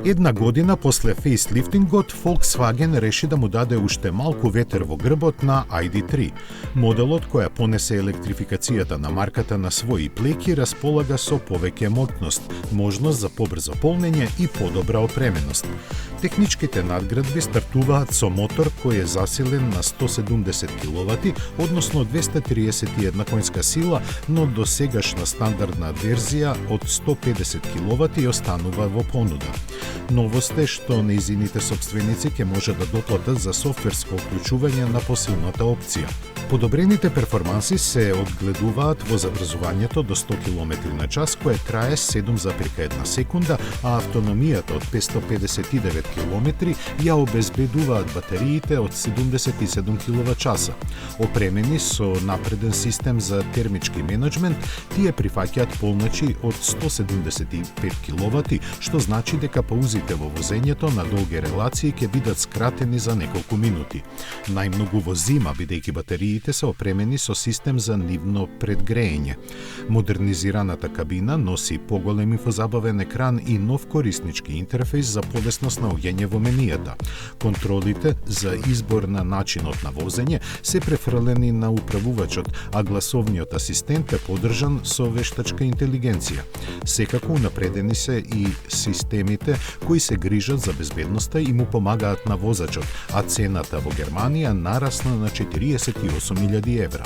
Една година после фейслифтингот, Volkswagen реши да му даде уште малку ветер во грбот на ID.3. Моделот која понесе електрификацијата на марката на своји плеки располага со повеќе моќност, можност за побрзо полнење и подобра опременост. Техничките надградби стартуваат со мотор кој е засилен на 170 киловати, односно 231 конска сила, но до сегашна стандардна верзија од 150 киловати останува во понуда. Новост е што нејзините собственици ќе може да доплатат за софтверско уклучување на посилната опција. Подобрените перформанси се одгледуваат во забрзувањето до 100 км на час, кое трае 7,1 секунда, а автономијата од 559 км ја обезбедуваат батериите од 77 кВт. Опремени со напреден систем за термички менеджмент, тие прифаќаат полночи од 175 кВт, што значи дека паузите во возењето на долги релации ќе бидат скратени за неколку минути. Најмногу во зима, бидејќи батериите се опремени со систем за нивно предгреење. Модернизираната кабина носи поголем инфозабавен екран и нов кориснички интерфејс за полесно снаоѓање во менијата. Контролите за избор на начинот на возење се префрлени на управувачот, а гласовниот асистент е поддржан со вештачка интелигенција. Секако унапредени се и системите кои се грижат за безбедноста и му помагаат на возачот, а цената во Германија нарасна на 48.000 евра.